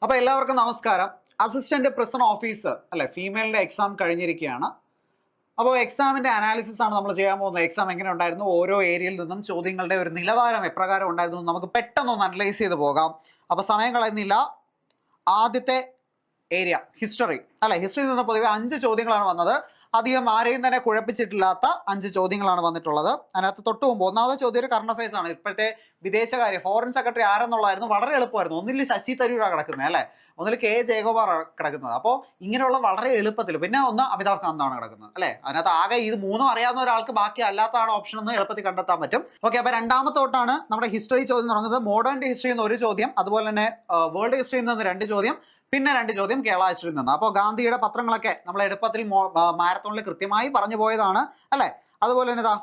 അപ്പോൾ എല്ലാവർക്കും നമസ്കാരം. അസിസ്റ്റന്റ് പ്രിസൺ ഓഫീസർ അല്ലെ, ഫീമെയിലിന്റെ എക്സാം കഴിഞ്ഞിരിക്കുകയാണ്. അപ്പോൾ എക്സാമിന്റെ അനാലിസിസ് ആണ് നമ്മൾ ചെയ്യാൻ പോകുന്നത്. എക്സാം എങ്ങനെ ഉണ്ടായിരുന്നു, ഓരോ ഏരിയയിൽ നിന്നും ചോദ്യങ്ങളുടെ ഒരു നിലവാരം എപ്രകാരം ഉണ്ടായിരുന്നു നമുക്ക് പെട്ടെന്ന് ഒന്ന് അനലൈസ് ചെയ്ത് പോകാം. അപ്പോൾ സമയം കളയുന്നില്ല. ആദ്യത്തെ ഏരിയ ഹിസ്റ്ററി അല്ലെ. ഹിസ്റ്ററിയിൽ നിന്ന് പൊതുവെ 5 ചോദ്യങ്ങളാണ് വന്നത്. അധികം ആരെയും തന്നെ കുഴപ്പിച്ചിട്ടില്ലാത്ത 5 ചോദ്യങ്ങളാണ് വന്നിട്ടുള്ളത്. അതിനകത്ത് തൊട്ട് മുമ്പ് ഒന്നാമത്തെ ചോദ്യം ഒരു കറണ്ട് അഫയേഴ്സ് ആണ്. ഇപ്പോഴത്തെ വിദേശകാര്യ ഫോറിൻ സെക്രട്ടറി ആരെന്നുള്ളതായിരുന്നു. വളരെ എളുപ്പമായിരുന്നു. ഒന്നിൽ ശശി തരൂരാണ് കിടക്കുന്നത് അല്ലെ, ഒന്നിൽ കെ ജയഗോപാൽ കിടക്കുന്നത്. അപ്പോൾ ഇങ്ങനെയുള്ള വളരെ എളുപ്പത്തിൽ, പിന്നെ ഒന്ന് അമിതാഭ് കാന്താണ് കിടക്കുന്നത് അല്ലെ. അതിനകത്ത് ആകെ ഇത് മൂന്നും അറിയാവുന്ന ഒരാൾക്ക് ബാക്കി അല്ലാത്തതാണ് ഓപ്ഷൻ എന്ന് എളുപ്പത്തിൽ കണ്ടെത്താൻ പറ്റും. ഓക്കെ, അപ്പൊ രണ്ടാമത്തെ തൊട്ടാണ് നമ്മുടെ ഹിസ്റ്ററി ചോദ്യം തുടങ്ങുന്നത്. മോഡേൺ ഹിസ്റ്ററിയിൽ നിന്ന് ഒരു ചോദ്യം, അതുപോലെ തന്നെ വേൾഡ് ഹിസ്റ്ററിയിൽ നിന്ന് 2 ചോദ്യം, പിന്നെ 2 ചോദ്യം കേരള ഹിസ്റ്ററിയിൽ നിന്ന്. അപ്പോൾ ഗാന്ധിയുടെ പത്രങ്ങളൊക്കെ നമ്മൾ എളുപ്പത്തിൽ മാരത്തോണിൽ കൃത്യമായി പറഞ്ഞു പോയതാണ് അല്ലെ. അതുപോലെ തന്നെ ഇതാ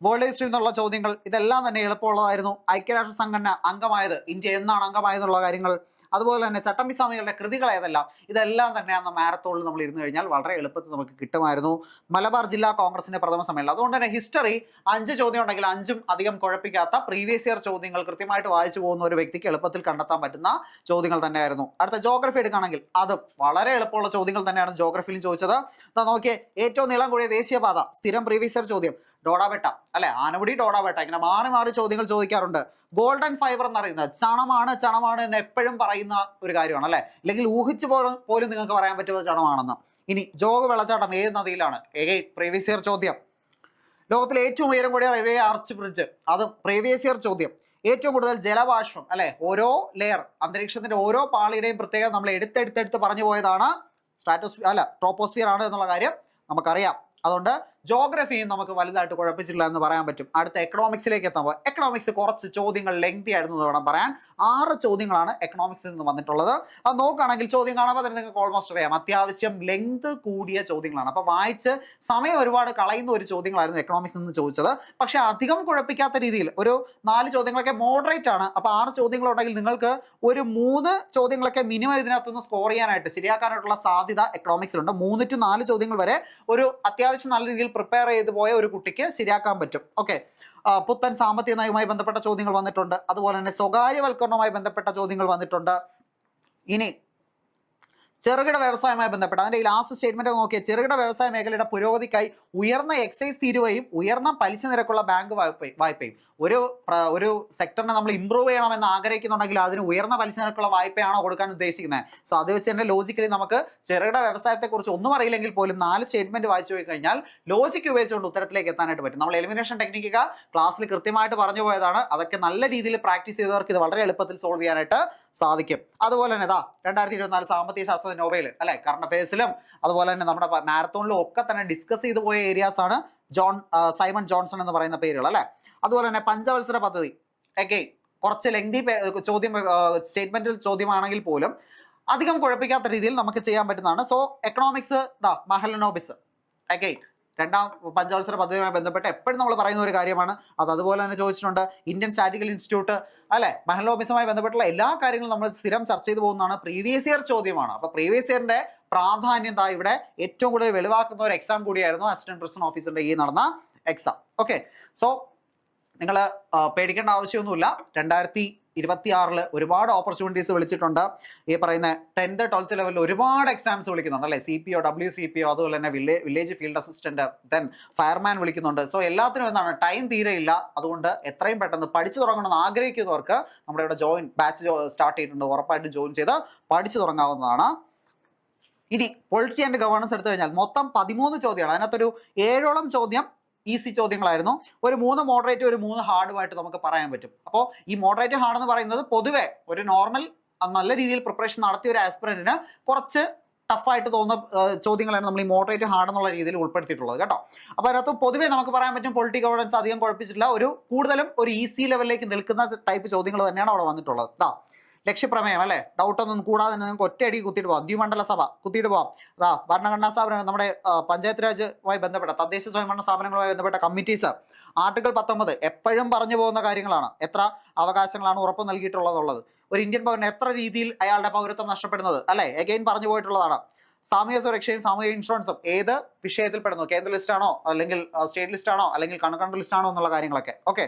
വേൾഡ് ഹിസ്റ്ററിയിൽ നിന്നുള്ള ചോദ്യങ്ങൾ, ഇതെല്ലാം തന്നെ എളുപ്പമുള്ളതായിരുന്നു. ഐക്യരാഷ്ട്ര സംഘടന അംഗമായത്, ഇന്ത്യ എന്നാണ് അംഗമായതെന്നുള്ള കാര്യങ്ങൾ, അതുപോലെ തന്നെ ചട്ടമ്പിസ്വാമികളുടെ കൃതികൾ ഏതെല്ലാം, ഇതെല്ലാം തന്നെ അന്ന് മാരത്തോണിൽ നമ്മൾ ഇരുന്ന് കഴിഞ്ഞാൽ വളരെ എളുപ്പത്തിൽ നമുക്ക് കിട്ടുമായിരുന്നു. മലബാർ ജില്ലാ കോൺഗ്രസിന്റെ പ്രഥമ സമ്മേളനം. അതുകൊണ്ട് തന്നെ ഹിസ്റ്ററി 5 ചോദ്യം ഉണ്ടെങ്കിൽ 5ഉം അധികം കുഴപ്പിക്കാത്ത പ്രീവിയസ് ഇയർ ചോദ്യങ്ങൾ കൃത്യമായിട്ട് വായിച്ചു പോകുന്ന ഒരു വ്യക്തിക്ക് എളുപ്പത്തിൽ കണ്ടെത്താൻ പറ്റുന്ന ചോദ്യങ്ങൾ തന്നെയായിരുന്നു. അടുത്ത ജോഗ്രഫി എടുക്കുകയാണെങ്കിൽ അതും വളരെ എളുപ്പമുള്ള ചോദ്യങ്ങൾ തന്നെയാണ് ജോഗ്രഫിയിലും ചോദിച്ചത്. നോക്കിയേ, ഏറ്റവും നീളം കൂടിയ ദേശീയപാത, സ്ഥിരം പ്രീവിയസ് ഇയർ ചോദ്യം. ഡോഡാബെട്ട അല്ലെ, ആനമുടി ഡോഡാബെട്ട, ഇങ്ങനെ മാറി മാറി ചോദ്യങ്ങൾ ചോദിക്കാറുണ്ട്. ഗോൾഡൻ ഫൈബർ എന്ന് പറയുന്നത് ചണമാണ് എന്ന് എപ്പോഴും പറയുന്ന ഒരു കാര്യമാണ് അല്ലെ. അല്ലെങ്കിൽ ഊഹിച്ചു പോലും നിങ്ങൾക്ക് പറയാൻ പറ്റുന്നത് ചണമാണെന്ന്. ഇനി ജോഗ് വെള്ളച്ചാട്ടം ഏത് നദിയിലാണ്? പ്രീവിയസ് ഇയർ ചോദ്യം. ലോകത്തിലെ ഏറ്റവും ഉയരം കൂടിയ റെയിൽവേ ആർച്ച് ബ്രിഡ്ജ്, അതും പ്രീവിയസ് ഇയർ ചോദ്യം. ഏറ്റവും കൂടുതൽ ജലബാഷ്പം അല്ലെ, ഓരോ ലെയർ, അന്തരീക്ഷത്തിന്റെ ഓരോ പാളിയുടെയും പ്രത്യേകത നമ്മൾ എടുത്തെടുത്ത് പറഞ്ഞു പോയതാണ്. ട്രോപ്പോസ്ഫിയർ ആണ് എന്നുള്ള കാര്യം നമുക്കറിയാം. അതുകൊണ്ട് ജോഗ്രഫിയും നമുക്ക് വലുതായിട്ട് കുഴപ്പിച്ചില്ല എന്ന് പറയാൻ പറ്റും. അടുത്ത എക്കണോമിക്സിലേക്ക് എത്തുമ്പോൾ എക്കണോമിക്സ് കുറച്ച് ചോദ്യങ്ങൾ ലെങ്തി ആയിരുന്നു എന്ന് വേണം പറയാൻ. 6 ചോദ്യങ്ങളാണ് എക്കണോമിക്സിൽ നിന്ന് വന്നിട്ടുള്ളത്. അത് നോക്കുകയാണെങ്കിൽ ചോദ്യം കാണുമ്പോൾ തന്നെ നിങ്ങൾക്ക് ഓൾമോസ്റ്റ് അറിയാം, അത്യാവശ്യം ലെങ്ത് കൂടിയ ചോദ്യങ്ങളാണ്. അപ്പോൾ വായിച്ച് സമയം ഒരുപാട് കളയുന്ന ഒരു ചോദ്യങ്ങളായിരുന്നു എക്കണോമിക്സിൽ നിന്ന് ചോദിച്ചത്. പക്ഷേ അധികം കുഴപ്പിക്കാത്ത രീതിയിൽ ഒരു 4 ചോദ്യങ്ങളൊക്കെ മോഡറേറ്റ് ആണ്. അപ്പോൾ 6 ചോദ്യങ്ങളുണ്ടെങ്കിൽ നിങ്ങൾക്ക് ഒരു 3 ചോദ്യങ്ങളൊക്കെ മിനിമം ഇതിനകത്ത് നിന്ന് സ്കോർ ചെയ്യാനായിട്ട്, ശരിയാക്കാനായിട്ടുള്ള സാധ്യത എക്കണോമിക്സിലുണ്ട്. 3 to 4 ചോദ്യങ്ങൾ വരെ ഒരു അത്യാവശ്യം നല്ല രീതിയിൽ പ്രിപ്പയർ ചെയ്ത് പോയ ഒരു കുട്ടിക്ക് ശരിയാക്കാൻ പറ്റും. ഓക്കെ, പുത്തൻ സാമ്പത്തിക നയവുമായി ബന്ധപ്പെട്ട ചോദ്യങ്ങൾ വന്നിട്ടുണ്ട്. അതുപോലെ തന്നെ സ്വകാര്യവൽക്കരണവുമായി ബന്ധപ്പെട്ട ചോദ്യങ്ങൾ വന്നിട്ടുണ്ട്. ഇനി ചെറുകിട വ്യവസായവുമായി ബന്ധപ്പെട്ട അതിൻ്റെ ലാസ്റ്റ് സ്റ്റേറ്റ്മെന്റ് നോക്കിയാൽ ചെറുകിട വ്യവസായ മേഖലയുടെ പുരോഗതിക്കായി ഉയർന്ന എക്സൈസ് തീരുവയും ഉയർന്ന പലിശ നിരക്കുള്ള ബാങ്ക് വായ്പയും. ഒരു സെക്ടറിനെ നമ്മൾ ഇമ്പ്രൂവ് ചെയ്യണമെന്ന് ആഗ്രഹിക്കുന്നുണ്ടെങ്കിൽ അതിന് ഉയർന്ന പലിശ നിരക്കുള്ള വായ്പയാണോ കൊടുക്കാൻ ഉദ്ദേശിക്കുന്നത്? സോ അത് വെച്ച് തന്നെ ലോജിക്കലി നമുക്ക് ചെറുകിട വ്യവസായത്തെക്കുറിച്ച് ഒന്നും അറിയില്ലെങ്കിൽ പോലും 4 സ്റ്റേറ്റ്മെന്റ് വായിച്ചു പോയി കഴിഞ്ഞാൽ ലോജിക്ക് ഉപയോഗിച്ചുകൊണ്ട് ഉത്തരത്തിലേക്ക് എത്താനായിട്ട് പറ്റും. നമ്മൾ എലിമിനേഷൻ ടെക്നിക്ക് ക്ലാസ്സിൽ കൃത്യമായിട്ട് പറഞ്ഞു പോയതാണ്. അതൊക്കെ നല്ല രീതിയിൽ പ്രാക്ടീസ് ചെയ്തവർക്ക് ഇത് വളരെ എളുപ്പത്തിൽ സോൾവ് ചെയ്യാനായിട്ട് സാധിക്കും. അതുപോലെ തന്നെ 2024 സാമ്പത്തിക ശാസ്ത്ര നോബൽ അല്ലെ, കറണ്ട് അഫയേഴ്സിലും അതുപോലെ തന്നെ നമ്മുടെ മാരത്തോണിലും ഒക്കെ തന്നെ ഡിസ്കസ് ചെയ്തു പോയ ഏരിയാസ് ആണ്. സൈമൺ ജോൺസൺ എന്ന് പറയുന്ന പേരുകൾ അല്ലെ. അതുപോലെ തന്നെ പഞ്ചവത്സര പദ്ധതി, അഗെയിൻ കുറച്ച് ലെങ്തി ചോദ്യം, സ്റ്റേറ്റ്മെന്റിൽ ചോദ്യമാണെങ്കിൽ പോലും അധികം കുഴപ്പിക്കാത്ത രീതിയിൽ നമുക്ക് ചെയ്യാൻ പറ്റുന്നതാണ്. സോ എക്കണോമിക്സ് മഹലനോബിസ് അഗെയിൻ പഞ്ചവത്സര പദ്ധതിയുമായി ബന്ധപ്പെട്ട് എപ്പോഴും നമ്മൾ പറയുന്ന ഒരു കാര്യമാണ്. അതുപോലെ തന്നെ ചോദിച്ചിട്ടുണ്ട്. ഇന്ത്യൻ സ്റ്റാറ്റിക്കൽ ഇൻസ്റ്റിറ്റ്യൂട്ട് അല്ലെ, മഹലോബിസുമായി ബന്ധപ്പെട്ടുള്ള എല്ലാ കാര്യങ്ങളും നമ്മൾ സ്ഥിരം ചർച്ച ചെയ്തു പോകുന്നതാണ്. പ്രീവിയസ് ഇയർ ചോദ്യമാണ്. അപ്പോൾ പ്രീവിയസ് ഇയറിന്റെ പ്രാധാന്യത ഇവിടെ ഏറ്റവും കൂടുതൽ വെളിവാക്കുന്ന ഒരു എക്സാം കൂടിയായിരുന്നു അസിസ്റ്റന്റ് പ്രിസൺ ഓഫീസറിന്റെ ഈ നടന്ന എക്സാം. ഓക്കെ, സോ നിങ്ങൾ പേടിക്കേണ്ട ആവശ്യമൊന്നുമില്ല. 2026 ഒരുപാട് ഓപ്പർച്യൂണിറ്റീസ് വിളിച്ചിട്ടുണ്ട്. ഈ പറയുന്ന 10th 12th ലെവലിൽ ഒരുപാട് എക്സാംസ് വിളിക്കുന്നുണ്ട് അല്ലേ. CPO, WCPO, അതുപോലെ തന്നെ village field assistant, then fireman വിളിക്കുന്നുണ്ട്. സോ എല്ലാത്തിനും എന്താണ്, ടൈം തീരെയില്ല. അതുകൊണ്ട് എത്രയും പെട്ടെന്ന് പഠിച്ചു തുടങ്ങണമെന്ന് ആഗ്രഹിക്കുന്നവർക്ക് നമ്മുടെ ഇവിടെ ബാച്ച് സ്റ്റാർട്ട് ചെയ്തിട്ടുണ്ട്. ഉറപ്പായിട്ടും ജോയിൻ ചെയ്ത് പഠിച്ചു തുടങ്ങാവുന്നതാണ്. ഇനി പൊളിറ്റി ആൻഡ് ഗവേണൻസ് എടുത്തു കഴിഞ്ഞാൽ മൊത്തം 13 ചോദ്യമാണ്. അതിനകത്തൊരു 7ഓളം ചോദ്യം ഈസി ചോദ്യങ്ങളായിരുന്നു. ഒരു 3 മോഡറേറ്റ്, ഒരു 3 ഹാർഡുമായിട്ട് നമുക്ക് പറയാൻ പറ്റും. അപ്പോൾ ഈ മോഡറേറ്റ് ഹാർഡ് എന്ന് പറയുന്നത് പൊതുവെ ഒരു നോർമൽ നല്ല രീതിയിൽ പ്രിപ്പറേഷൻ നടത്തിയ ഒരു ആസ്പിറന്റിന് കുറച്ച് ടഫായിട്ട് തോന്നുന്ന ചോദ്യങ്ങളാണ് നമ്മൾ ഈ മോഡറേറ്റ് ഹാർഡ് എന്നുള്ള രീതിയിൽ ഉൾപ്പെടുത്തിയിട്ടുള്ളത് കേട്ടോ. അപ്പോൾ അതിനകത്ത് പൊതുവെ നമുക്ക് പറയാൻ പറ്റും പൊളിറ്റി ഗവേണൻസ് അധികം കുഴപ്പിച്ചിട്ടില്ല. കൂടുതലും ഒരു ഈസി ലെവലിലേക്ക് നിൽക്കുന്ന ടൈപ്പ് ചോദ്യങ്ങൾ തന്നെയാണ് അവിടെ വന്നിട്ടുള്ളത്. ലക്ഷ്യപ്രമേയം അല്ലെ, ഡൗട്ടൊന്നും കൂടാതെ നിങ്ങൾക്ക് ഒറ്റയടി കുത്തിയിട്ട് പോവാം. ദ്വിമണ്ഡല സഭ കുത്തിയിട്ട് പോവാം. ഭരണഘടനാ സ്ഥാപനം, നമ്മുടെ പഞ്ചായത്ത് രാജുമായി ബന്ധപ്പെട്ട തദ്ദേശ സ്വയംഭരണ സ്ഥാപനങ്ങളുമായി ബന്ധപ്പെട്ട കമ്മിറ്റീസ്, ആർട്ടിക്കിൾ 19 എപ്പോഴും പറഞ്ഞു പോകുന്ന കാര്യങ്ങളാണ്. എത്ര അവകാശങ്ങളാണ് ഉറപ്പ് നൽകിയിട്ടുള്ളത്, ഒരു ഇന്ത്യൻ പൗരന് എത്ര രീതിയിൽ അയാളുടെ പൗരത്വം നഷ്ടപ്പെടുന്നത് അല്ലെ, എഗെയിൻ പറഞ്ഞു പോയിട്ടുള്ളതാണ്. സാമൂഹ്യ സുരക്ഷയും സാമൂഹ്യ ഇൻഷുറൻസും ഏത് വിഷയത്തിൽ പെടുന്നു, കേന്ദ്ര ലിസ്റ്റാണോ അല്ലെങ്കിൽ സ്റ്റേറ്റ് ലിസ്റ്റാണോ അല്ലെങ്കിൽ കൺകറന്റ് ലിസ്റ്റാണോ എന്നുള്ള കാര്യങ്ങളൊക്കെ. ഓക്കെ,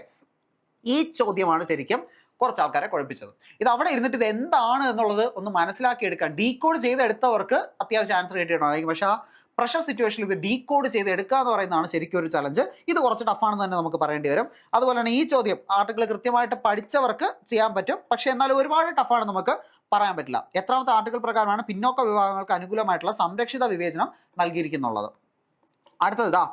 ഈ ചോദ്യമാണ് ശരിക്കും കുറച്ച് ആൾക്കാരെ കുഴപ്പിച്ചത്. ഇത് അവിടെ ഇരുന്നിട്ട് ഇത് എന്താണ് എന്നുള്ളത് ഒന്ന് മനസ്സിലാക്കിയെടുക്കാൻ ഡീകോഡ് ചെയ്തെടുത്തവർക്ക് അത്യാവശ്യം ആൻസർ കിട്ടിയിട്ടുണ്ടായിരിക്കും. പക്ഷേ ആ പ്രഷർ സിറ്റുവേഷനിൽ ഇത് ഡീകോഡ് ചെയ്തെടുക്കുക എന്ന് പറയുന്നതാണ് ശരിക്കും ഒരു ചലഞ്ച്. ഇത് കുറച്ച് ടഫാണെന്ന് തന്നെ നമുക്ക് പറയേണ്ടി വരും. അതുപോലെ തന്നെ ഈ ചോദ്യം ആർട്ടിക്കിൾ കൃത്യമായിട്ട് പഠിച്ചവർക്ക് ചെയ്യാൻ പറ്റും, പക്ഷേ എന്നാലും ഒരുപാട് ടഫാണെന്ന് നമുക്ക് പറയാൻ പറ്റില്ല. എത്രാമത്തെ ആർട്ടിക്കിൾ പ്രകാരമാണ് പിന്നോക്ക വിഭാഗങ്ങൾക്ക് അനുകൂലമായിട്ടുള്ള സംരക്ഷിത വിവേചനം നൽകിയിരിക്കുന്നുള്ളത്? അടുത്തത് ഇതാ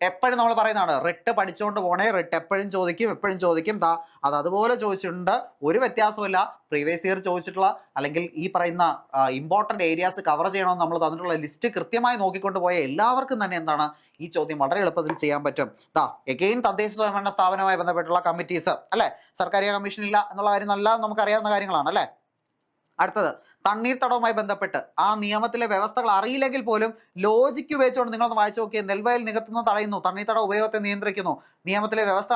എപ്പോഴും നമ്മൾ പറയുന്നതാണ് റിട്ട് പഠിച്ചുകൊണ്ട് പോണേ. റിട്ട് എപ്പോഴും ചോദിക്കും. അത് അതുപോലെ ചോദിച്ചിട്ടുണ്ട്, ഒരു വ്യത്യാസമില്ല. പ്രീവിയസ് ഇയർ ചോദിച്ചിട്ടുള്ള അല്ലെങ്കിൽ ഈ പറയുന്ന ഇമ്പോർട്ടൻ്റ് ഏരിയാസ് കവർ ചെയ്യണമെന്ന് നമ്മൾ തന്നിട്ടുള്ള ലിസ്റ്റ് കൃത്യമായി നോക്കിക്കൊണ്ട് പോയ എല്ലാവർക്കും തന്നെ എന്താണ് ഈ ചോദ്യം വളരെ എളുപ്പത്തിൽ ചെയ്യാൻ പറ്റും. എഗെയിൻ തദ്ദേശ സ്വയംഭരണ സ്ഥാപനവുമായി ബന്ധപ്പെട്ടുള്ള കമ്മിറ്റീസ് അല്ലെ, സർക്കാരിക കമ്മീഷൻ ഇല്ല എന്നുള്ള കാര്യം നല്ല നമുക്കറിയാവുന്ന കാര്യങ്ങളാണ് അല്ലേ. അടുത്തത് തണ്ണീർത്തടവുമായി ബന്ധപ്പെട്ട് ആ നിയമത്തിലെ വ്യവസ്ഥകൾ അറിയില്ലെങ്കിൽ പോലും ലോജിക്ക് ഉപയോഗിച്ചുകൊണ്ട് നിങ്ങളൊന്ന് വായിച്ചു നോക്കിയാൽ നെൽവയൽ നികത്തുന്നത് തടയുന്നു, തണ്ണീർത്തട ഉപയോഗത്തെ നിയന്ത്രിക്കുന്നു, നിയമത്തിലെ വ്യവസ്ഥ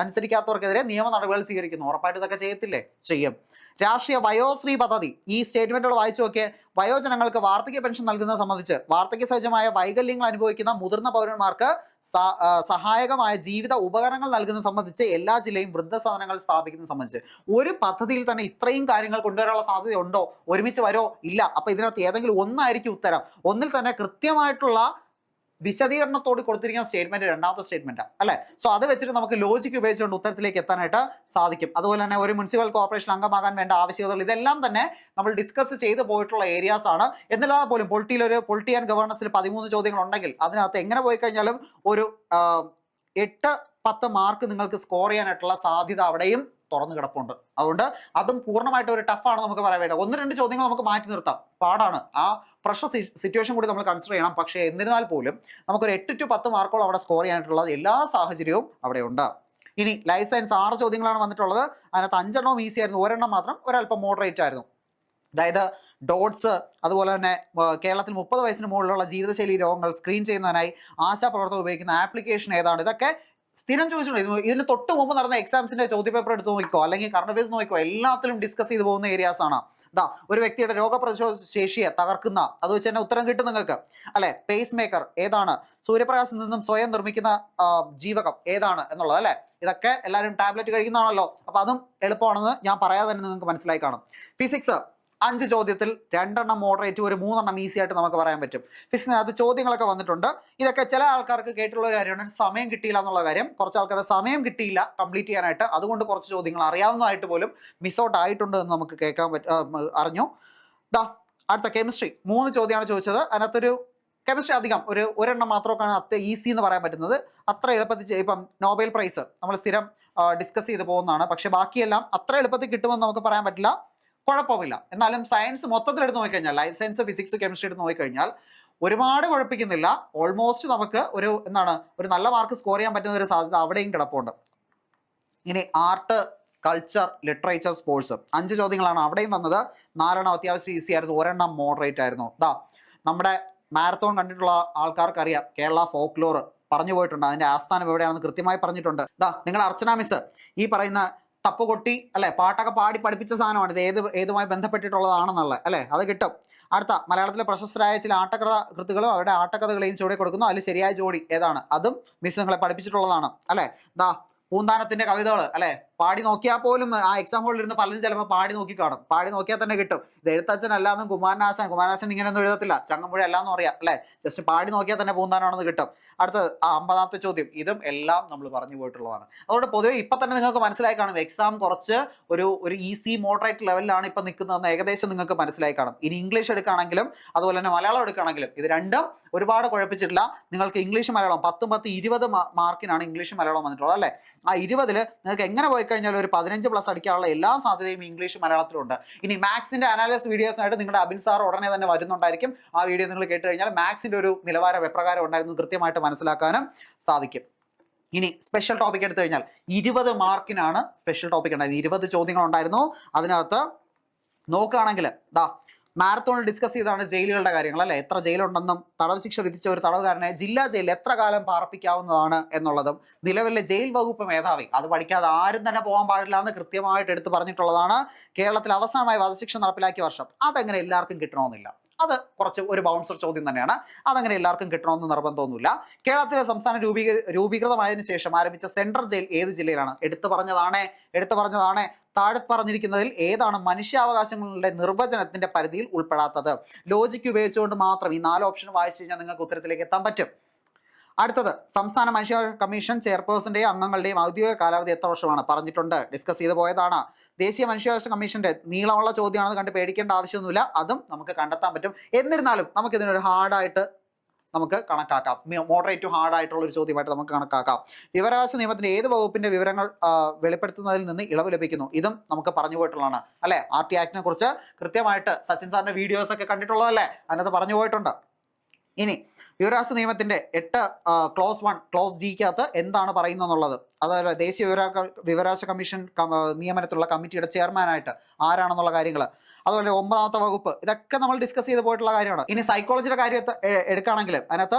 അനുസരിക്കാത്തവർക്കെതിരെ നിയമ നടപടികൾ സ്വീകരിക്കുന്നു. ഉറപ്പായിട്ട് ഇതൊക്കെ ചെയ്യത്തില്ലേ? ചെയ്യും. രാഷ്ട്രീയ വയോശ്രീ പദ്ധതി, ഈ സ്റ്റേറ്റ്മെന്റുകൾ വായിച്ചു നോക്കിയേ. വയോജനങ്ങൾക്ക് വാർദ്ധക്യ പെൻഷൻ നൽകുന്നത് സംബന്ധിച്ച് വാർദ്ധക്യ സഹജമായ വൈകല്യങ്ങൾ അനുഭവിക്കുന്ന മുതിർന്ന പൗരന്മാർക്ക് സഹായകമായ ജീവിത ഉപകരണങ്ങൾ നൽകുന്നത് സംബന്ധിച്ച് എല്ലാ ജില്ലയും വൃദ്ധസദനങ്ങൾ സ്ഥാപിക്കുന്നത് സംബന്ധിച്ച് ഒരു പദ്ധതിയിൽ തന്നെ ഇത്രയും കാര്യങ്ങൾ കൊണ്ടുവരാനുള്ള സാധ്യത ഉണ്ടോ? ഒരുമിച്ച് വരോ? ഇല്ല. അപ്പൊ ഇതിനകത്ത് ഏതെങ്കിലും ഒന്നായിരിക്കും ഉത്തരം. ഒന്നിൽ തന്നെ കൃത്യമായിട്ടുള്ള വിശദീകരണത്തോട് കൊടുത്തിരിക്കുന്ന സ്റ്റേറ്റ്മെന്റ് രണ്ടാമത്തെ സ്റ്റേറ്റ്മെന്റാണ് അല്ലെ. സോ അത് വെച്ചിട്ട് നമുക്ക് ലോജിക്ക് ഉപയോഗിച്ചുകൊണ്ട് ഉത്തരത്തിലേക്ക് എത്താനായിട്ട് സാധിക്കും. അതുപോലെ തന്നെ ഒരു മുനിസിപ്പൽ കോർപ്പറേഷൻ അംഗമാകാൻ വേണ്ട ആവശ്യകതകൾ ഇതെല്ലാം തന്നെ നമ്മൾ ഡിസ്കസ് ചെയ്ത് പോയിട്ടുള്ള ഏരിയാസ് ആണ്. എന്നിരുന്നാൽ പോലും പൊളിറ്റി ആൻഡ് ഗവേണൻസിൽ 13 ചോദ്യങ്ങൾ ഉണ്ടെങ്കിൽ അതിനകത്ത് എങ്ങനെ പോയി കഴിഞ്ഞാലും ഒരു 8-10 മാർക്ക് നിങ്ങൾക്ക് സ്കോർ ചെയ്യാനായിട്ടുള്ള സാധ്യത അവിടെയും തുറന്നു കിടപ്പുണ്ട്. അതുകൊണ്ട് അതും പൂർണ്ണമായിട്ട് ഒരു ടഫാണ് നമുക്ക് പറയാൻ വേണ്ട. 1-2 ചോദ്യങ്ങൾ നമുക്ക് മാറ്റി നിർത്താം, പാടാണ്, ആ പ്രഷർ സിറ്റുവേഷൻ കൂടി നമ്മൾ കൺസിഡർ ചെയ്യണം. പക്ഷേ എന്നിരുന്നാൽ പോലും നമുക്കൊരു 8-10 മാർക്കോളം അവിടെ സ്കോർ ചെയ്യാനായിട്ടുള്ള എല്ലാ സാഹചര്യവും അവിടെ ഉണ്ട്. ഇനി ലൈഫ് സയൻസ് 6 ചോദ്യങ്ങളാണ് വന്നിട്ടുള്ളത്. അതിനകത്ത് 5 എണ്ണവും ഈസി ആയിരുന്നു, ഒരെണ്ണം മാത്രം ഒരല്പം മോഡറേറ്റ് ആയിരുന്നു. അതായത് ഡോട്ട്സ്, അതുപോലെ തന്നെ കേരളത്തിൽ 30 വയസ്സിന് മുകളിലുള്ള ജീവിതശൈലി രോഗങ്ങൾ സ്ക്രീൻ ചെയ്യുന്നതിനായി ആശാപ്രവർത്തകർ ഉപയോഗിക്കുന്ന ആപ്ലിക്കേഷൻ ഏതാണ്? ഇതൊക്കെ സ്ഥിരം ചോദിച്ചിട്ടുണ്ട്. ഇതിന് തൊട്ട് മുമ്പ് നടന്ന എക്സാംസിന്റെ ചോദ്യപേപ്പർ എടുത്ത് നോക്കിക്കോ, അല്ലെങ്കിൽ കറണ്ട് അഫയേഴ്സ് നോക്കിക്കോ, എല്ലാത്തിലും ഡിസ്കസ് ചെയ്ത് പോകുന്ന ഏരിയാസ് ആണ്. ഒരു വ്യക്തിയുടെ രോഗപ്രതിരോധ ശേഷിയെ തകർക്കുന്ന, അത് വെച്ച് തന്നെ ഉത്തരം കിട്ടും നിങ്ങൾക്ക് അല്ലെ. പേസ് മേക്കർ ഏതാണ്? സൂര്യപ്രകാശത്തിൽ നിന്നും സ്വയം നിർമ്മിക്കുന്ന ജീവകം ഏതാണ് എന്നുള്ളത് അല്ലെ. ഇതൊക്കെ എല്ലാവരും ടാബ്ലറ്റ് കഴിക്കുന്നതാണല്ലോ, അപ്പൊ അതും എളുപ്പമാണെന്ന് ഞാൻ പറയാതെ തന്നെ നിങ്ങൾക്ക് മനസ്സിലായി കാണും. ഫിസിക്സ് 5 ചോദ്യത്തിൽ 2 എണ്ണം മോഡറേറ്റ്, ഒരു 3 എണ്ണം ഈസി ആയിട്ട് നമുക്ക് പറയാൻ പറ്റും. ഫിസിക്സിനകത്ത് ചോദ്യങ്ങളൊക്കെ വന്നിട്ടുണ്ട്. ഇതൊക്കെ ചില ആൾക്കാർക്ക് കേട്ടുള്ള കാര്യമാണ്, സമയം കിട്ടിയില്ല എന്നുള്ള കാര്യം. കുറച്ച് ആൾക്കാരുടെ സമയം കിട്ടിയില്ല കംപ്ലീറ്റ് ചെയ്യാനായിട്ട്, അതുകൊണ്ട് കുറച്ച് ചോദ്യങ്ങൾ അറിയാവുന്നതായിട്ട് പോലും മിസ് ഔട്ട് ആയിട്ടുണ്ട് എന്ന് നമുക്ക് അറിഞ്ഞു. അടുത്ത കെമിസ്ട്രി 3 ചോദ്യമാണ് ചോദിച്ചത്. അതിനകത്തൊരു കെമിസ്ട്രി അധികം ഒരെണ്ണം മാത്രമൊക്കെയാണ് അത്ര ഈസി എന്ന് പറയാൻ പറ്റുന്നത്. അത്ര എളുപ്പത്തിൽ ഇപ്പം നോബൽ പ്രൈസ് നമ്മൾ സ്ഥിരം ഡിസ്കസ് ചെയ്ത് പോകുന്നതാണ്. പക്ഷെ ബാക്കിയെല്ലാം അത്ര എളുപ്പത്തിൽ കിട്ടുമെന്ന് നമുക്ക് പറയാൻ പറ്റില്ല, കുഴപ്പമില്ല. എന്നാലും സയൻസ് മൊത്തത്തിൽ എടുത്ത് നോക്കിക്കഴിഞ്ഞാൽ, ലൈഫ് സയൻസ്, ഫിസിക്സ്, കെമിസ്ട്രി എടുത്ത് നോക്കിക്കഴിഞ്ഞാൽ ഒരുപാട് കുഴപ്പിക്കുന്നില്ല. ഓൾമോസ്റ്റ് നമുക്ക് ഒരു നല്ല മാർക്ക് സ്കോർ ചെയ്യാൻ പറ്റുന്ന ഒരു സാധ്യത അവിടെയും കിടപ്പുണ്ട്. ഇനി ആർട്ട്, കൾച്ചർ, ലിറ്ററേച്ചർ, സ്പോർട്സ് 5 ചോദ്യങ്ങളാണ് അവിടെയും വന്നത്. 4 എണ്ണം അത്യാവശ്യം ഈസി ആയിരുന്നു, 1 എണ്ണം മോഡറേറ്റ് ആയിരുന്നു. നമ്മുടെ മാരത്തോൺ കണ്ടിട്ടുള്ള ആൾക്കാർക്ക് അറിയാം, കേരള ഫോക്ലോർ പറഞ്ഞു പോയിട്ടുണ്ട്, അതിന്റെ ആസ്ഥാനം എവിടെയാണെന്ന് കൃത്യമായി പറഞ്ഞിട്ടുണ്ട്. നിങ്ങൾ അർച്ചന മിസ് ഈ പറയുന്ന തപ്പുകൊട്ടി അല്ലെ, പാട്ടൊക്കെ പാടി പഠിപ്പിച്ച സാധനമാണ് ഇത്, ഏതുമായി ബന്ധപ്പെട്ടിട്ടുള്ളതാണെന്നുള്ളത് അല്ലെ, അത് കിട്ടും. അടുത്ത മലയാളത്തിലെ പ്രശസ്തരായ ചില കൃതികളും അവരുടെ ആട്ടക്കഥകളെയും ചൂടെ കൊടുക്കുന്നു. അതിൽ ശരിയായ ജോഡി ഏതാണ്? അതും മിസ് നിങ്ങളെ പഠിപ്പിച്ചിട്ടുള്ളതാണ് അല്ലെ. പൂന്താനത്തിന്റെ കവിതകൾ അല്ലെ, പാടി നോക്കിയാൽ പോലും ആ എക്സാം ഹോളിൽ ഇരുന്ന് പലരും ചിലപ്പോൾ പാടി നോക്കി കാണും. പാടി നോക്കിയാൽ തന്നെ കിട്ടും. ഇത് എഴുത്തച്ഛൻ അല്ലാന്നും കുമാരനാശൻ ഇങ്ങനെയൊന്നും എഴുതത്തില്ല, ചങ്ങമ്പുഴ അല്ലാന്നും അറിയാം അല്ലെ. ജസ്റ്റ് പാടി നോക്കിയാൽ തന്നെ പൂന്താനാണെന്ന് കിട്ടും. അടുത്തത് 50ാമത്തെ ചോദ്യം, ഇതും എല്ലാം നമ്മൾ പറഞ്ഞു പോയിട്ടുള്ളതാണ്. അതുകൊണ്ട് പൊതുവെ ഇപ്പൊ തന്നെ നിങ്ങൾക്ക് മനസ്സിലായി കാണും, എക്സാം കുറച്ച് ഒരു ഈസി മോഡറേറ്റ് ലെവലിലാണ് ഇപ്പൊ നിൽക്കുന്നതെന്ന് ഏകദേശം നിങ്ങൾക്ക് മനസ്സിലായി കാണും. ഇനി ഇംഗ്ലീഷ് എടുക്കുകയാണെങ്കിലും അതുപോലെ തന്നെ മലയാളം എടുക്കുകയാണെങ്കിലും ഇത് രണ്ടും ഒരുപാട് കുഴപ്പിച്ചിട്ടില്ല. നിങ്ങൾക്ക് ഇംഗ്ലീഷ് മലയാളം 10-20 മാർക്കിനാണ് ഇംഗ്ലീഷ് മലയാളം വന്നിട്ടുള്ളത് അല്ലെ. ആ 20-ൽ നിങ്ങൾക്ക് എങ്ങനെ പോയി കഴിഞ്ഞാൽ ഒരു 15+ അടിക്കാനുള്ള എല്ലാ സാധ്യതയും ഇംഗ്ലീഷ് മലയാളത്തിലുണ്ട്. ഇനി മാത്സിന്റെ അനാലിസിസ് വീഡിയോസിനായിട്ട് നിങ്ങളുടെ അബിൻ സാർ ഉടനെ തന്നെ വരുന്നുണ്ടായിരിക്കും. ആ വീഡിയോ നിങ്ങൾ കേട്ട് കഴിഞ്ഞാൽ മാത്സിന്റെ ഒരു നിലവാരം എപ്രകാരം ഉണ്ടായിരുന്നു കൃത്യമായിട്ട് മനസ്സിലാക്കാനും സാധിക്കും. ഇനി സ്പെഷ്യൽ ടോപ്പിക് എടുത്തു കഴിഞ്ഞാൽ 20 മാർക്കിനാണ് സ്പെഷ്യൽ ടോപ്പിക് ഉണ്ടായിരുന്നത്. 20 ചോദ്യങ്ങൾ ഉണ്ടായിരുന്നു. അതിനകത്ത് നോക്കുകയാണെങ്കിൽ മാരത്തോണിൽ ഡിസ്കസ് ചെയ്താണ് ജയിലുകളുടെ കാര്യങ്ങൾ അല്ലെ. എത്ര ജയിലുണ്ടെന്നും തടവ് ശിക്ഷ വിധിച്ച ഒരു തടവുകാരനെ ജില്ലാ ജയിലിൽ എത്ര കാലം പാർപ്പിക്കാവുന്നതാണ് എന്നുള്ളതും നിലവിലെ ജയിൽ വകുപ്പ് മേധാവി അത് പഠിക്കാതെ ആരും തന്നെ പോകാൻ പാടില്ല എന്ന് കൃത്യമായിട്ട് എടുത്തു പറഞ്ഞിട്ടുള്ളതാണ്. കേരളത്തിൽ അവസാനമായി വധശിക്ഷ നടപ്പിലാക്കിയ വർഷം അതെങ്ങനെ എല്ലാവർക്കും കിട്ടണമെന്നില്ല. അത് കുറച്ച് ഒരു ബൗൺസർ ചോദ്യം തന്നെയാണ്. അതങ്ങനെ എല്ലാവർക്കും കിട്ടണമെന്ന് നിർബന്ധമൊന്നുമില്ല. കേരളത്തിലെ സംസ്ഥാനം രൂപീകൃതമായതിനു ശേഷം ആരംഭിച്ച സെൻട്രൽ ജയിൽ ഏത് ജില്ലയിലാണ്? എടുത്തു പറഞ്ഞതാണ്. താഴെ പറഞ്ഞിരിക്കുന്നതിൽ ഏതാണ് മനുഷ്യാവകാശങ്ങളുടെ നിർവചനത്തിന്റെ പരിധിയിൽ ഉൾപ്പെടാത്തത്? ലോജിക്ക് ഉപയോഗിച്ചുകൊണ്ട് മാത്രം ഈ 4 ഓപ്ഷൻ വായിച്ചു കഴിഞ്ഞാൽ നിങ്ങൾക്ക് ഉത്തരത്തിലേക്ക് എത്താൻ പറ്റും. അടുത്തത്, സംസ്ഥാന മനുഷ്യാവകാശ കമ്മീഷൻ ചെയർപേഴ്സന്റെയും അംഗങ്ങളുടെയും ഔദ്യോഗിക കാലാവധി എത്ര വർഷമാണ്? പറഞ്ഞിട്ടുണ്ട്, ഡിസ്കസ് ചെയ്ത് പോയതാണ്. ദേശീയ മനുഷ്യാവകാശ കമ്മീഷന്റെ നീളമുള്ള ചോദ്യമാണെന്ന് കണ്ട് പേടിക്കേണ്ട ആവശ്യമൊന്നുമില്ല, അതും നമുക്ക് കണ്ടെത്താൻ പറ്റും. എന്നിരുന്നാലും നമുക്കിതിനൊരു ഹാർഡായിട്ട് നമുക്ക് കണക്കാക്കാം, മോഡറേറ്റ് ടു ഹാർഡ് ആയിട്ടുള്ള ഒരു ചോദ്യമായിട്ട് നമുക്ക് കണക്കാക്കാം. വിവരാവകാശ നിയമത്തിന്റെ ഏത് വകുപ്പിന്റെ വിവരങ്ങൾ വെളിപ്പെടുത്തുന്നതിൽ നിന്ന് ഇളവ് ലഭിക്കുന്നു? ഇതും നമുക്ക് പറഞ്ഞു പോയിട്ടുള്ളതാണ് അല്ലെ. RT ആക്ടിനെ കുറിച്ച് കൃത്യമായിട്ട് സച്ചിൻ സാറിന്റെ വീഡിയോസ് ഒക്കെ കണ്ടിട്ടുള്ളതല്ലേ, അതിനകത്ത് പറഞ്ഞു പോയിട്ടുണ്ട്. ഇനി വിവരാവകാശ നിയമത്തിന്റെ 8 ക്ലോസ് 1 ക്ലോസ് Gക്കകത്ത് എന്താണ് പറയുന്നതെന്നുള്ളത്, അതായത് ദേശീയ വിവരാവകാശ കമ്മീഷൻ നിയമനത്തിലുള്ള കമ്മിറ്റിയുടെ ചെയർമാനായിട്ട് ആരാണെന്നുള്ള കാര്യങ്ങൾ, അതുപോലെ 9ാമത്തെ വകുപ്പ്, ഇതൊക്കെ നമ്മൾ ഡിസ്കസ് ചെയ്ത് പോയിട്ടുള്ള കാര്യമാണ്. ഇനി സൈക്കോളജിയുടെ കാര്യം എടുക്കുകയാണെങ്കിൽ അതിനകത്ത്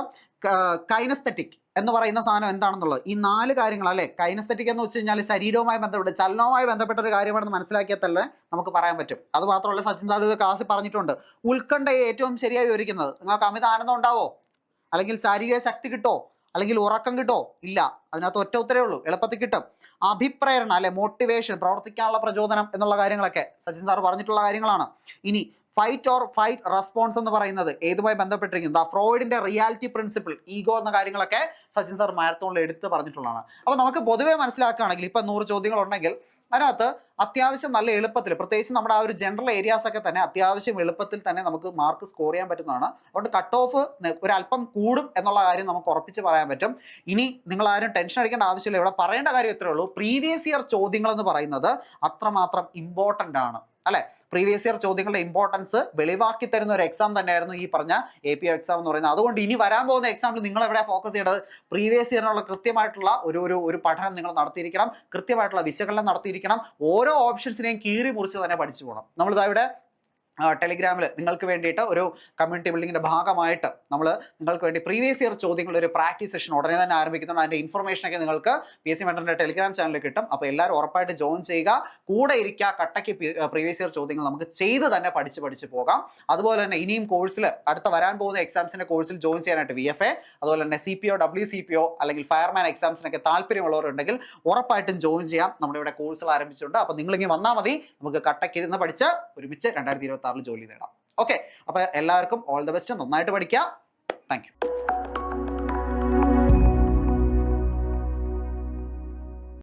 കൈനസ്തെറ്റിക് എന്ന് പറയുന്ന സാധനം എന്താണെന്നുള്ളത്, ഈ 4 കാര്യങ്ങൾ അല്ലെ. കൈനസ്തെറ്റിക് എന്ന് വെച്ച് കഴിഞ്ഞാൽ ശരീരവുമായി ബന്ധപ്പെട്ട് ചലനവുമായി ബന്ധപ്പെട്ട ഒരു കാര്യമാണെന്ന് മനസ്സിലാക്കിയാൽ തന്നെ നമുക്ക് പറയാൻ പറ്റും. അത് മാത്രമല്ല സച്ചിൻ സാർ ഇത് ക്ലാസ്സിൽ പറഞ്ഞിട്ടുണ്ട്, ഉത്കണ്ഠയെ ഏറ്റവും ശരിയായി വിവരിക്കുന്നത്. നിങ്ങൾക്ക് അമിത ആനന്ദം ഉണ്ടാവോ, അല്ലെങ്കിൽ ശാരീരിക ശക്തി കിട്ടോ, അല്ലെങ്കിൽ ഉറക്കം കിട്ടോ? ഇല്ല, അതിനകത്ത് ഒറ്റ ഉത്തരേ ഉള്ളൂ, എളുപ്പത്തിൽ കിട്ടും. അഭിപ്രേരണ അല്ലെ, മോട്ടിവേഷൻ, പ്രവർത്തിക്കാനുള്ള പ്രചോദനം എന്നുള്ള കാര്യങ്ങളൊക്കെ സച്ചിൻ സാർ പറഞ്ഞിട്ടുള്ള കാര്യങ്ങളാണ്. ഇനി ഫൈറ്റ് ഓർ ഫൈറ്റ് റെസ്പോൺസ് എന്ന് പറയുന്നത് ഏതുമായി ബന്ധപ്പെട്ടിരിക്കുന്നത്? ഫ്രോയിഡിന്റെ റിയാലിറ്റി പ്രിൻസിപ്പിൾ, ഈഗോ എന്ന കാര്യങ്ങളൊക്കെ സച്ചിൻ സാർ മാരത്തോണിൽ എടുത്ത് പറഞ്ഞിട്ടുള്ളതാണ്. അപ്പോൾ നമുക്ക് പൊതുവെ മനസ്സിലാക്കുകയാണെങ്കിൽ ഇപ്പം 100 ചോദ്യങ്ങൾ ഉണ്ടെങ്കിൽ അതിനകത്ത് അത്യാവശ്യം നല്ല എളുപ്പത്തിൽ, പ്രത്യേകിച്ച് നമ്മുടെ ആ ഒരു ജനറൽ ഏരിയാസ് ഒക്കെ തന്നെ അത്യാവശ്യം എളുപ്പത്തിൽ തന്നെ നമുക്ക് മാർക്ക് സ്കോർ ചെയ്യാൻ പറ്റുന്നതാണ്. അതുകൊണ്ട് കട്ട് ഓഫ് ഒരു അല്പം കൂടും എന്നുള്ള കാര്യം നമുക്ക് ഉറപ്പിച്ച് പറയാൻ പറ്റും. ഇനി നിങ്ങൾ ആരും ടെൻഷൻ അടിക്കേണ്ട ആവശ്യമില്ല, ഇവിടെ പറയേണ്ട കാര്യം ഇത്രയേ ഉള്ളൂ, പ്രീവിയസ് ഇയർ ചോദ്യങ്ങൾ എന്ന് പറയുന്നത് അത്രമാത്രം ഇമ്പോർട്ടൻ്റ് ആണ് അല്ലെ. പ്രീവിയസ് ഇയർ ചോദ്യങ്ങളുടെ ഇമ്പോർട്ടൻസ് വെളിവാക്കി തരുന്ന ഒരു എക്സാം തന്നെയായിരുന്നു ഈ പറഞ്ഞ APO എക്സാം എന്ന് പറയുന്നത്. അതുകൊണ്ട് ഇനി വരാൻ പോകുന്ന എക്സാമിൽ നിങ്ങൾ എവിടെ ഫോക്കസ് ചെയ്യേണ്ടത്? പ്രീവിയസ് ഇയറിനുള്ള കൃത്യമായിട്ടുള്ള ഒരു പഠനം നിങ്ങൾ നടത്തിയിരിക്കണം, കൃത്യമായിട്ടുള്ള വിശകലനം നടത്തിയിരിക്കണം. ഓരോ ഓപ്ഷൻസിനെയും കീറി മുറിച്ച് തന്നെ പഠിച്ചു പോകണം. നമ്മളിതാ ഇവിടെ ടെലിഗ്രാമിൽ നിങ്ങൾക്ക് വേണ്ടിയിട്ട് ഒരു കമ്മ്യൂണിറ്റി ബിൽഡിങ്ങിൻ്റെ ഭാഗമായിട്ട് നമ്മൾ നിങ്ങൾക്ക് വേണ്ടി പ്രീവിയസ് ഇയർ ചോദ്യങ്ങളുടെ ഒരു പ്രാക്ടീസ് സെഷൻ ഉടനെ തന്നെ ആരംഭിക്കുന്നുണ്ട്. അതിൻ്റെ ഇൻഫർമേഷനൊക്കെ നിങ്ങൾക്ക് PSC മെൻറ്ററിൻ്റെ ടെലിഗ്രാം ചാനലിൽ കിട്ടും. അപ്പോൾ എല്ലാവരും ഉറപ്പായിട്ട് ജോയിൻ ചെയ്യുക, കൂടെ ഇരിക്കുക, കട്ടയ്ക്ക് പ്രീവിയസ് ഇയർ ചോദ്യങ്ങൾ നമുക്ക് ചെയ്ത് തന്നെ പഠിച്ച് പോകാം. അതുപോലെ തന്നെ ഇനിയും കോഴ്സിൽ അടുത്ത വരാൻ പോകുന്ന എക്സാംസിൻ്റെ കോഴ്സിൽ ജോയിൻ ചെയ്യാനായിട്ട് VFA, അതുപോലെ തന്നെ CPO, WCPO അല്ലെങ്കിൽ ഫയർമാൻ എക്സാംസിനൊക്കെ താല്പര്യമുള്ളവരുണ്ടെങ്കിൽ ഉറപ്പായിട്ടും ജോയിൻ ചെയ്യാം. നമ്മുടെ ഇവിടെ കോഴ്സുകൾ ആരംഭിച്ചിട്ടുണ്ട്. അപ്പോൾ നിങ്ങളിങ്ങനെ വന്നാൽ മതി, നമുക്ക് കട്ടയ്ക്ക് ഇരുന്ന് പഠിച്ച് ഒരുമിച്ച് 2026 ജോലി നേടാം. ഓക്കെ, അപ്പോൾ എല്ലാവർക്കും ഓൾ ദ ബെസ്റ്റ്, നന്നായിട്ട് പഠിക്കുക. Thank you.